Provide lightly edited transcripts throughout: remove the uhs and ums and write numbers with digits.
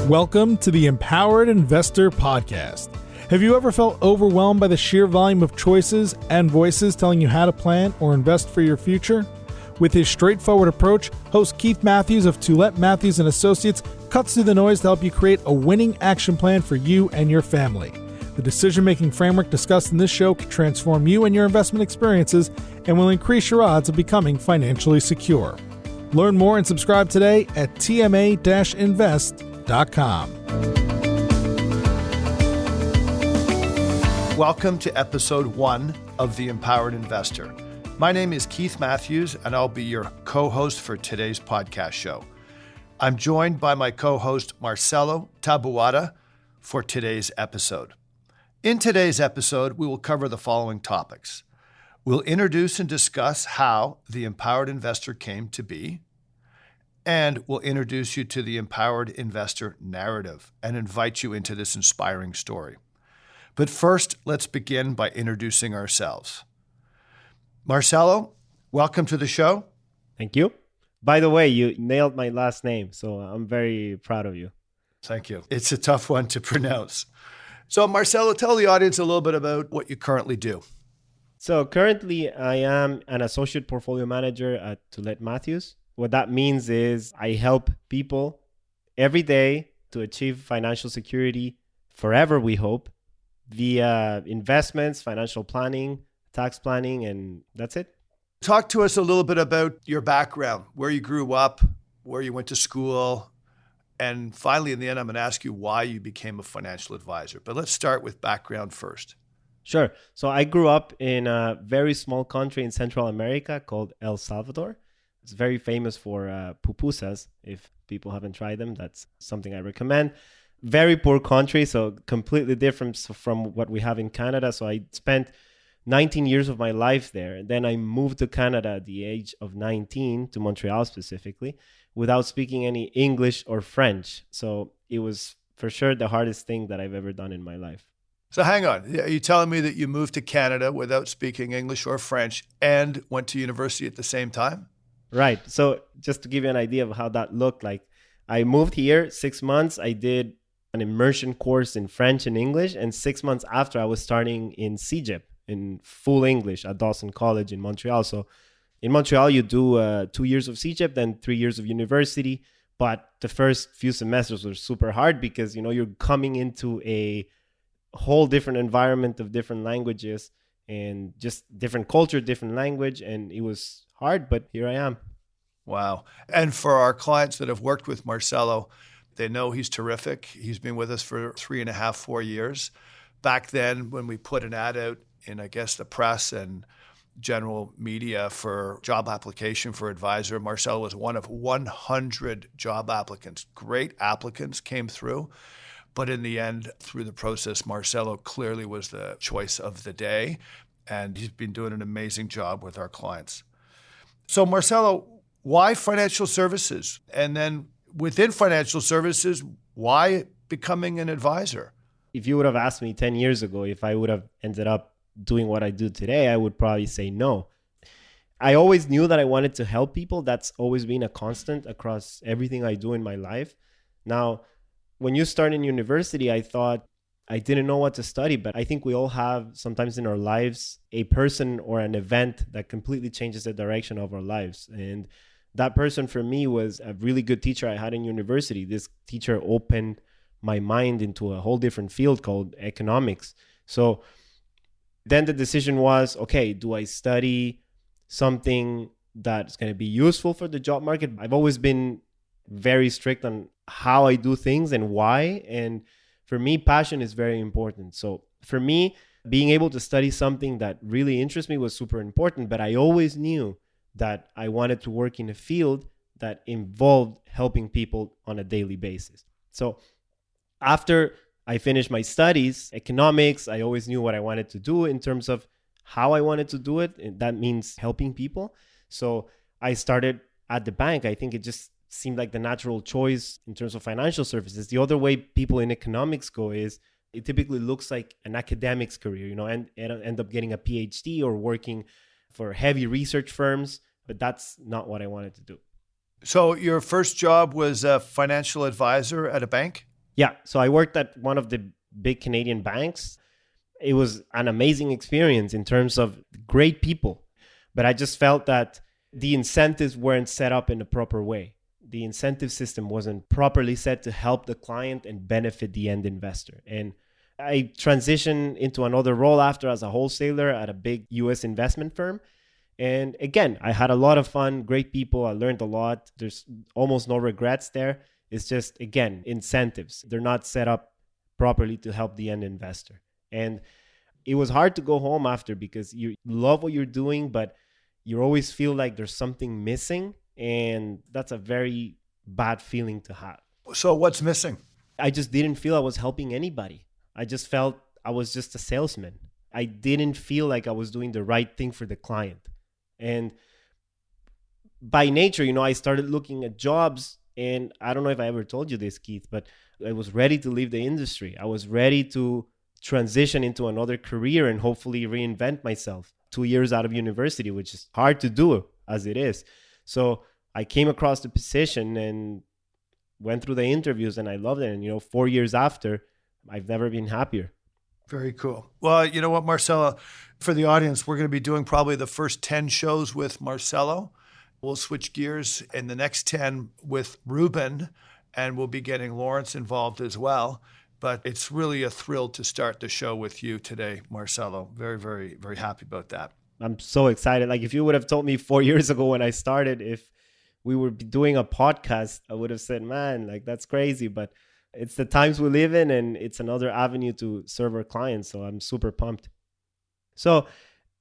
Welcome to the Empowered Investor Podcast. Have you ever felt overwhelmed by the sheer volume of choices and voices telling you how to plan or invest for your future? With his straightforward approach, host Keith Matthews of Tulette Matthews & Associates cuts through the noise to help you create a winning action plan for you and your family. The decision-making framework discussed in this show can transform you and your investment experiences and will increase your odds of becoming financially secure. Learn more and subscribe today at tma-invest.com. Welcome to episode 1 of The Empowered Investor. My name is Keith Matthews, and I'll be your co-host for today's podcast show. I'm joined by my co-host Marcelo Taboada for today's episode. In today's episode, we will cover the following topics. We'll introduce and discuss how the Empowered Investor came to be, and we'll introduce you to the Empowered Investor narrative and invite you into this inspiring story. But first, let's begin by introducing ourselves. Marcelo, welcome to the show. Thank you. By the way, you nailed my last name, so I'm very proud of you. Thank you. It's a tough one to pronounce. So Marcelo, tell the audience a little bit about what you currently do. So currently, I am an associate portfolio manager at Tulette Matthews. What that means is I help people every day to achieve financial security forever, we hope, via investments, financial planning, tax planning, and that's it. Talk to us a little bit about your background, where you grew up, where you went to school, and finally, in the end, I'm going to ask you why you became a financial advisor. But let's start with background first. Sure. So I grew up in a very small country in Central America called El Salvador. It's very famous for pupusas. If people haven't tried them, that's something I recommend. Very poor country, so completely different from what we have in Canada. So I spent 19 years of my life there. And then I moved to Canada at the age of 19, to Montreal specifically, without speaking any English or French. So it was for sure the hardest thing that I've ever done in my life. So hang on. Are you telling me that you moved to Canada without speaking English or French and went to university at the same time? Right. So just to give you an idea of how that looked like, I moved here 6 months. I did an immersion course in French and English. And 6 months after, I was starting in CEGEP, in full English at Dawson College in Montreal. So in Montreal, you do 2 years of CEGEP, then 3 years of university. But the first few semesters were super hard because, you're coming into a whole different environment of different languages and just different culture, different language. And it was hard, but here I am. Wow. And for our clients that have worked with Marcelo, they know he's terrific. He's been with us for 3.5, 4 years. Back then, when we put an ad out in, I guess, the press and general media for job application for advisor, Marcelo was one of 100 job applicants. Great applicants came through. But in the end, through the process, Marcelo clearly was the choice of the day. And he's been doing an amazing job with our clients. So Marcelo, why financial services? And then within financial services, why becoming an advisor? If you would have asked me 10 years ago if I would have ended up doing what I do today, I would probably say no. I always knew that I wanted to help people. That's always been a constant across everything I do in my life. Now, when you start in university, I thought I didn't know what to study, but I think we all have sometimes in our lives a person or an event that completely changes the direction of our lives. And that person for me was a really good teacher I had in university. This teacher opened my mind into a whole different field called economics. So then the decision was, okay, do I study something that's going to be useful for the job market? I've always been very strict on how I do things and why. And for me, passion is very important. So for me, being able to study something that really interests me was super important. But I always knew that I wanted to work in a field that involved helping people on a daily basis. So after I finished my studies, economics, I always knew what I wanted to do in terms of how I wanted to do it. And that means helping people. So I started at the bank. I think it just seemed like the natural choice in terms of financial services. The other way people in economics go is it typically looks like an academics career, and end up getting a PhD or working for heavy research firms, but that's not what I wanted to do. So your first job was a financial advisor at a bank? Yeah. So I worked at one of the big Canadian banks. It was an amazing experience in terms of great people. But I just felt that the incentives weren't set up in the proper way. The incentive system wasn't properly set to help the client and benefit the end investor. And I transitioned into another role after as a wholesaler at a big US investment firm. And again, I had a lot of fun, great people. I learned a lot. There's almost no regrets there. It's just, again, incentives. They're not set up properly to help the end investor. And it was hard to go home after because you love what you're doing, but you always feel like there's something missing. And that's a very bad feeling to have. So what's missing? I just didn't feel I was helping anybody. I just felt I was just a salesman. I didn't feel like I was doing the right thing for the client. And by nature, I started looking at jobs, and I don't know if I ever told you this, Keith, but I was ready to leave the industry. I was ready to transition into another career and hopefully reinvent myself 2 years out of university, which is hard to do as it is. So I came across the position and went through the interviews, and I loved it. And, 4 years after, I've never been happier. Very cool. Well, you know what, Marcelo, for the audience, we're going to be doing probably the first 10 shows with Marcelo. We'll switch gears in the next 10 with Ruben, and we'll be getting Lawrence involved as well. But it's really a thrill to start the show with you today, Marcelo. Very, very, very happy about that. I'm so excited. Like, if you would have told me 4 years ago when I started, if we were doing a podcast, I would have said, man, like, that's crazy. But it's the times we live in, and it's another avenue to serve our clients. So I'm super pumped. So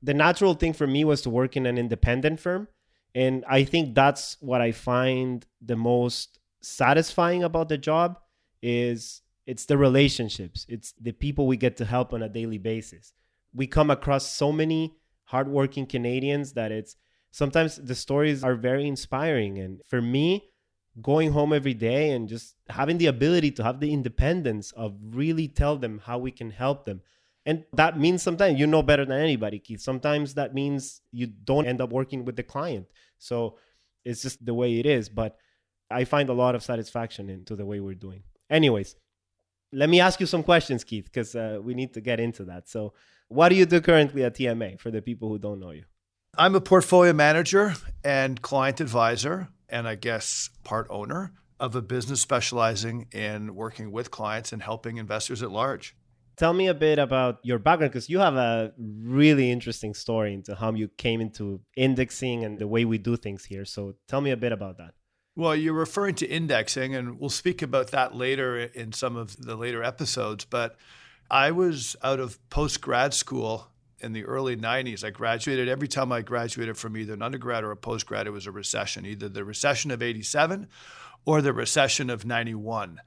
the natural thing for me was to work in an independent firm. And I think that's what I find the most satisfying about the job is it's the relationships. It's the people we get to help on a daily basis. We come across so many hardworking Canadians that it's sometimes the stories are very inspiring. And for me, going home every day and just having the ability to have the independence of really tell them how we can help them. And that means sometimes better than anybody, Keith. Sometimes that means you don't end up working with the client. So it's just the way it is. But I find a lot of satisfaction into the way we're doing. Anyways, let me ask you some questions, Keith, because we need to get into that. So what do you do currently at TMA for the people who don't know you? I'm a portfolio manager and client advisor, and I guess part owner of a business specializing in working with clients and helping investors at large. Tell me a bit about your background, because you have a really interesting story into how you came into indexing and the way we do things here. So tell me a bit about that. Well, you're referring to indexing, and we'll speak about that later in some of the later episodes. But I was out of post-grad school in the early 90s. I graduated. Every time I graduated from either an undergrad or a postgrad, it was a recession, either the recession of 87 or the recession of 91.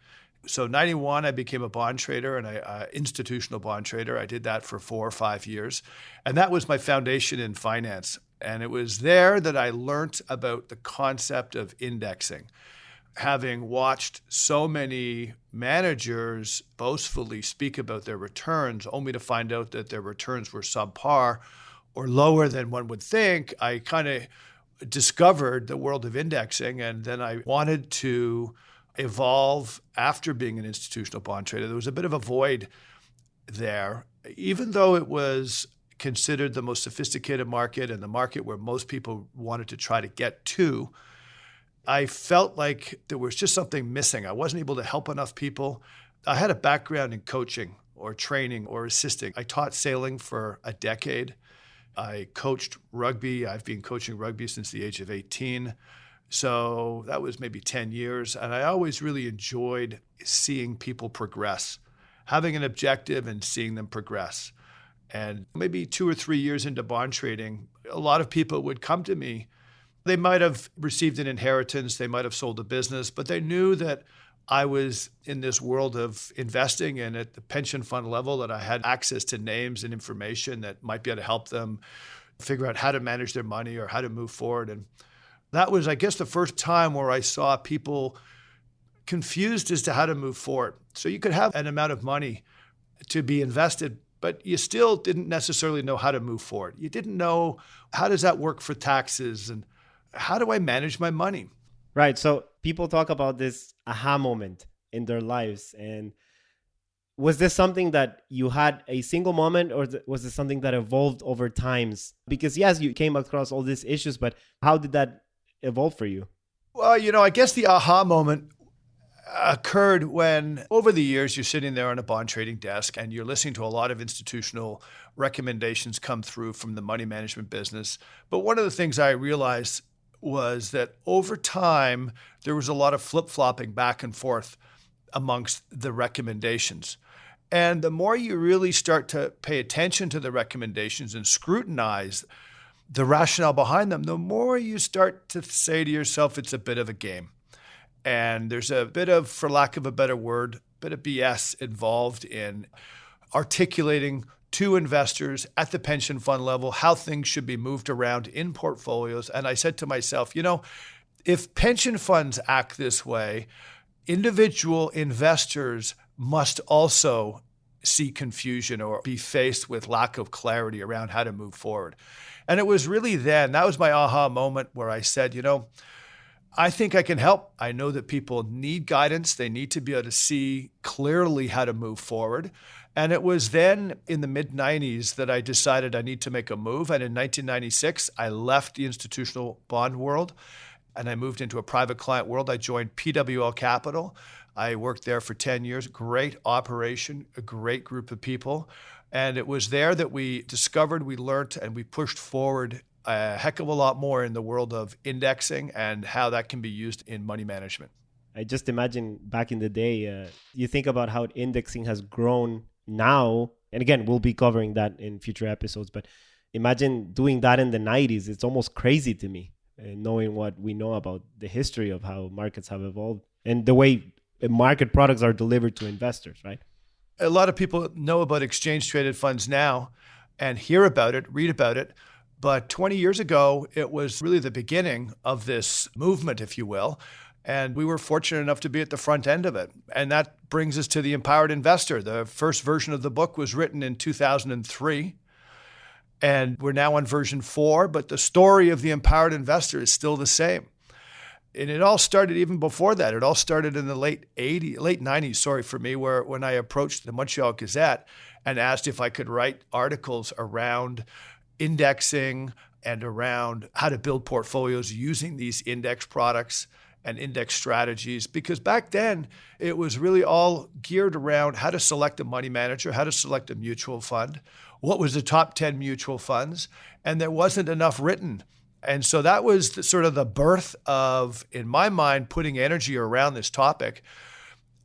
So 91, I became a bond trader and I institutional bond trader. I did that for 4 or 5 years. And that was my foundation in finance. And it was there that I learned about the concept of indexing. Having watched so many managers boastfully speak about their returns, only to find out that their returns were subpar or lower than one would think, I kind of discovered the world of indexing. And then I wanted to evolve after being an institutional bond trader. There was a bit of a void there, even though it was considered the most sophisticated market and the market where most people wanted to try to get to. I felt like there was just something missing. I wasn't able to help enough people. I had a background in coaching or training or assisting. I taught sailing for a decade. I coached rugby. I've been coaching rugby since the age of 18. So that was maybe 10 years. And I always really enjoyed seeing people progress, having an objective and seeing them progress. And maybe 2 or 3 years into bond trading, a lot of people would come to me. They might have received an inheritance, they might have sold a business, but they knew that I was in this world of investing and at the pension fund level that I had access to names and information that might be able to help them figure out how to manage their money or how to move forward. And that was, I guess, the first time where I saw people confused as to how to move forward. So you could have an amount of money to be invested, but you still didn't necessarily know how to move forward. You didn't know, how does that work for taxes and how do I manage my money? Right. So people talk about this aha moment. in their lives. And was this something that you had a single moment, or was it something that evolved over times? Because yes, you came across all these issues, but how did that evolve for you? Well, I guess the aha moment occurred when over the years you're sitting there on a bond trading desk and you're listening to a lot of institutional recommendations come through from the money management business. But one of the things I realized was that over time, there was a lot of flip-flopping back and forth amongst the recommendations. And the more you really start to pay attention to the recommendations and scrutinize the rationale behind them, the more you start to say to yourself, it's a bit of a game. And there's a bit of, for lack of a better word, bit of BS involved in articulating to investors at the pension fund level how things should be moved around in portfolios. And I said to myself, if pension funds act this way, individual investors must also see confusion or be faced with lack of clarity around how to move forward. And it was really then, that was my aha moment where I said, I think I can help. I know that people need guidance. They need to be able to see clearly how to move forward. And it was then in the mid-90s that I decided I need to make a move. And in 1996, I left the institutional bond world and I moved into a private client world. I joined PWL Capital. I worked there for 10 years. Great operation, a great group of people. And it was there that we discovered, we learned, and we pushed forward a heck of a lot more in the world of indexing and how that can be used in money management. I just imagine back in the day, you think about how indexing has grown now. And again, we'll be covering that in future episodes. But imagine doing that in the 90s. It's almost crazy to me, knowing what we know about the history of how markets have evolved and the way market products are delivered to investors, right? A lot of people know about exchange-traded funds now and hear about it, read about it. But 20 years ago, it was really the beginning of this movement, if you will. And we were fortunate enough to be at the front end of it. And that brings us to The Empowered Investor. The first version of the book was written in 2003. And we're now on version 4, but the story of The Empowered Investor is still the same. And it all started even before that. It all started in the late 90s, for me, when I approached the Montreal Gazette and asked if I could write articles around indexing and around how to build portfolios using these index products and index strategies. Because back then, it was really all geared around how to select a money manager, how to select a mutual fund, what was the top 10 mutual funds, and there wasn't enough written. And so that was sort of the birth of, in my mind, putting energy around this topic.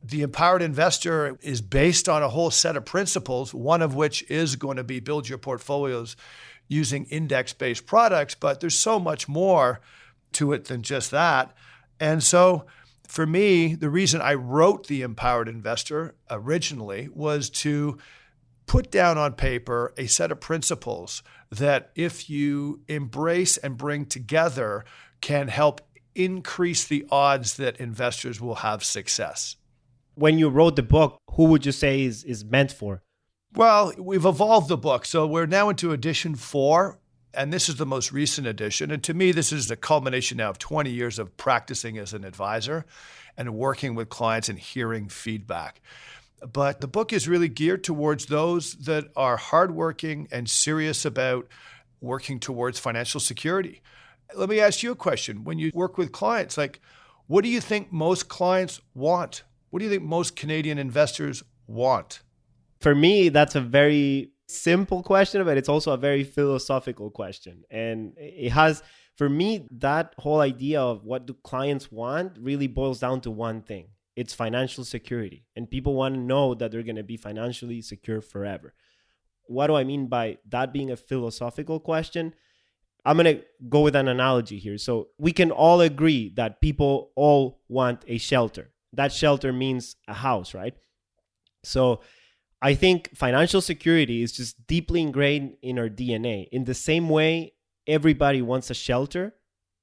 The Empowered Investor is based on a whole set of principles, one of which is going to be build your portfolios using index-based products, but there's so much more to it than just that. And so for me, the reason I wrote The Empowered Investor originally was to put down on paper a set of principles that if you embrace and bring together can help increase the odds that investors will have success. When you wrote the book, who would you say is meant for? Well, we've evolved the book. So we're now into edition 4, and this is the most recent edition. And to me, this is the culmination now of 20 years of practicing as an advisor and working with clients and hearing feedback. But the book is really geared towards those that are hardworking and serious about working towards financial security. Let me ask you a question. When you work with clients, what do you think most clients want? What do you think most Canadian investors want? For me, that's a very simple question, but it's also a very philosophical question. And it has, for me, that whole idea of what do clients want really boils down to one thing. It's financial security. And people want to know that they're going to be financially secure forever. What do I mean by that being a philosophical question? I'm going to go with an analogy here. So we can all agree that people all want a shelter. That shelter means a house, right? So I think financial security is just deeply ingrained in our DNA. In the same way, everybody wants a shelter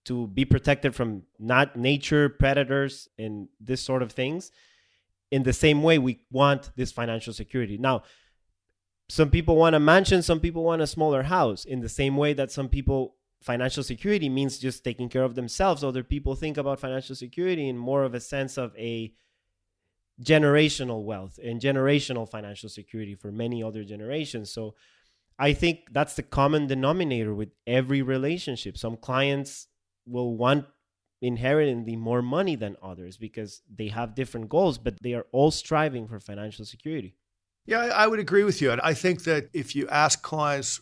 to be protected from not nature, predators, and this sort of things. In the same way, we want this financial security. Now, some people want a mansion, some people want a smaller house. In the same way that some people, financial security means just taking care of themselves. Other people think about financial security in more of a sense of a generational wealth and generational financial security for many other generations. So I think that's the common denominator with every relationship. Some clients will want inherently more money than others because they have different goals, but they are all striving for financial security. Yeah, I would agree with you. And I think that if you ask clients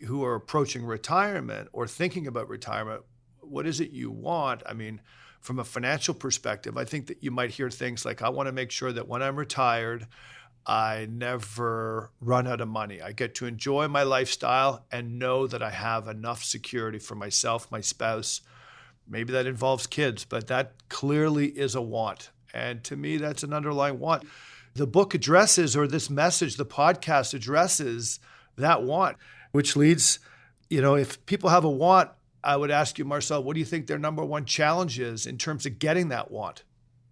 who are approaching retirement or thinking about retirement, what is it you want? I mean, from a financial perspective, I think that you might hear things like, I want to make sure that when I'm retired, I never run out of money. I get to enjoy my lifestyle and know that I have enough security for myself, my spouse. Maybe that involves kids, but that clearly is a want. And to me, that's an underlying want. The book addresses, or this message, the podcast addresses that want, which leads, if people have a want, I would ask you, Marcel, what do you think their number one challenge is in terms of getting that want?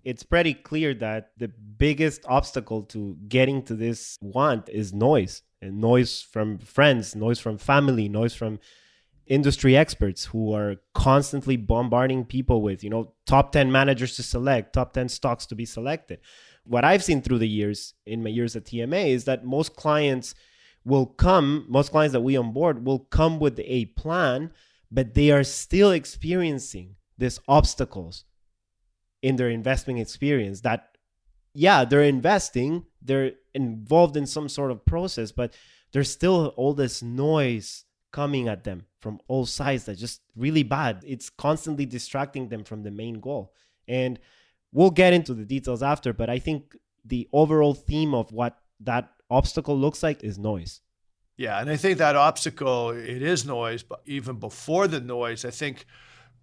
It's pretty clear that the biggest obstacle to getting to this want is noise, and noise from friends, noise from family, noise from industry experts who are constantly bombarding people with, top 10 managers to select, top 10 stocks to be selected. What I've seen through the years, in my years at TMA, is that most clients that we onboard will come with a plan, but they are still experiencing these obstacles in their investment experience that, they're investing, they're involved in some sort of process, but there's still all this noise coming at them from all sides that's just really bad. It's constantly distracting them from the main goal. And we'll get into the details after, but I think the overall theme of what that obstacle looks like is noise. Yeah, and I think that obstacle, it is noise, but even before the noise, I think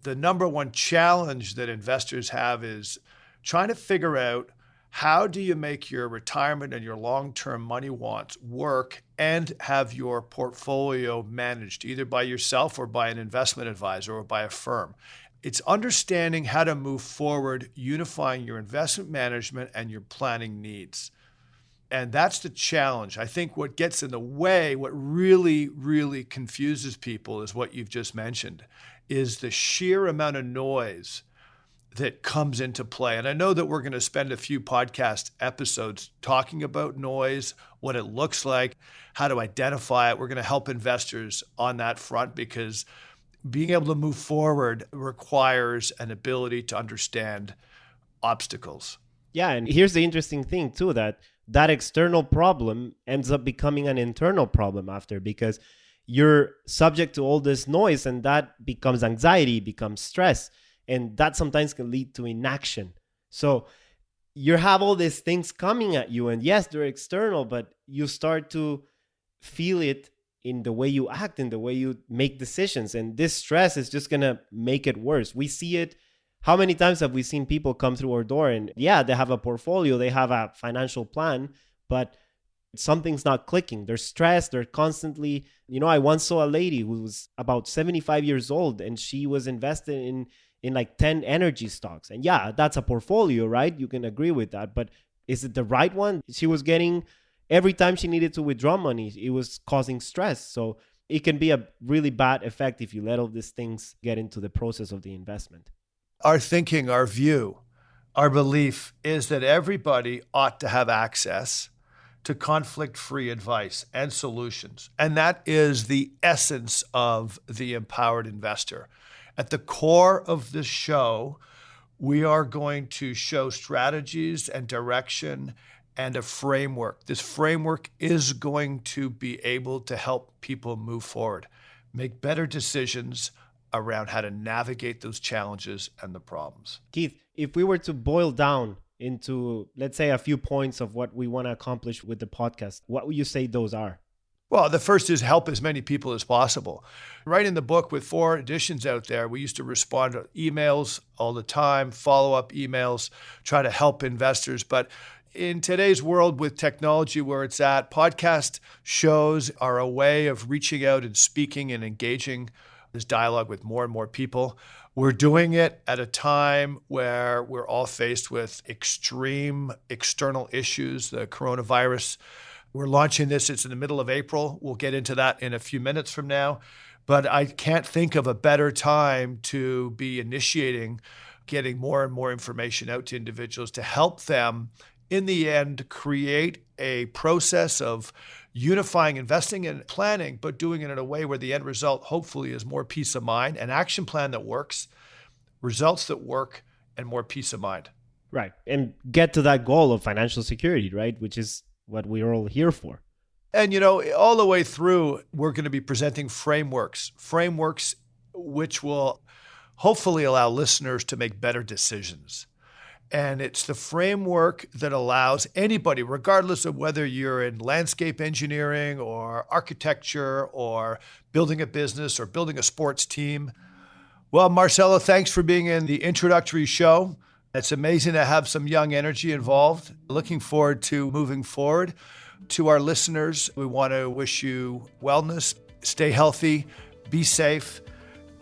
the number one challenge that investors have is trying to figure out, how do you make your retirement and your long-term money wants work and have your portfolio managed either by yourself or by an investment advisor or by a firm? It's understanding how to move forward, unifying your investment management and your planning needs. And that's the challenge. I think what gets in the way, what really, really confuses people is what you've just mentioned, is the sheer amount of noise that comes into play. And I know that we're going to spend a few podcast episodes talking about noise, what it looks like, how to identify it. We're going to help investors on that front because being able to move forward requires an ability to understand obstacles. Yeah, and here's the interesting thing too, that external problem ends up becoming an internal problem after, because you're subject to all this noise and that becomes anxiety, becomes stress. And that sometimes can lead to inaction. So you have all these things coming at you. And yes, they're external, but you start to feel it in the way you act, in the way you make decisions. And this stress is just going to make it worse. We see it. How many times have we seen people come through our door and they have a portfolio, they have a financial plan, but something's not clicking. They're stressed. They're constantly, I once saw a lady who was about 75 years old and she was invested in like 10 energy stocks. And that's a portfolio, right? You can agree with that. But is it the right one? She was getting, every time she needed to withdraw money, it was causing stress. So it can be a really bad effect if you let all these things get into the process of the investment. Our thinking, our view, our belief is that everybody ought to have access to conflict-free advice and solutions. And that is the essence of the empowered investor. At the core of this show, we are going to show strategies and direction and a framework. This framework is going to be able to help people move forward, make better decisions around how to navigate those challenges and the problems. Keith, if we were to boil down into, let's say, a few points of what we want to accomplish with the podcast, what would you say those are? Well, the first is help as many people as possible. Right in the book with 4 editions out there, we used to respond to emails all the time, follow-up emails, try to help investors. But in today's world with technology where it's at, podcast shows are a way of reaching out and speaking and engaging this dialogue with more and more people. We're doing it at a time where we're all faced with extreme external issues, the coronavirus. We're launching this. It's in the middle of April. We'll get into that in a few minutes from now. But I can't think of a better time to be initiating getting more and more information out to individuals to help them, in the end, create a process of unifying investing and planning, but doing it in a way where the end result hopefully is more peace of mind, an action plan that works, results that work, and more peace of mind. Right. And get to that goal of financial security, right? Which is what we're all here for. And, all the way through, we're going to be presenting frameworks which will hopefully allow listeners to make better decisions. And it's the framework that allows anybody, regardless of whether you're in landscape engineering or architecture or building a business or building a sports team. Well, Marcelo, thanks for being in the introductory show. It's amazing to have some young energy involved. Looking forward to moving forward. To our listeners, we want to wish you wellness, stay healthy, be safe,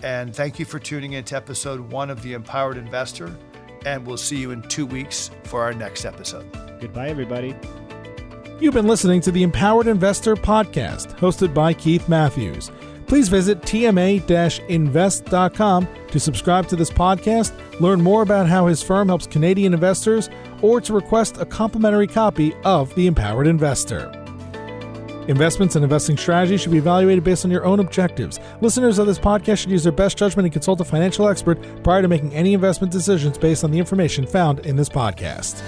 and thank you for tuning in to episode 1 of The Empowered Investor. And we'll see you in 2 weeks for our next episode. Goodbye, everybody. You've been listening to the Empowered Investor Podcast, hosted by Keith Matthews. Please visit tma-invest.com to subscribe to this podcast, learn more about how his firm helps Canadian investors, or to request a complimentary copy of The Empowered Investor. Investments and investing strategies should be evaluated based on your own objectives. Listeners of this podcast should use their best judgment and consult a financial expert prior to making any investment decisions based on the information found in this podcast.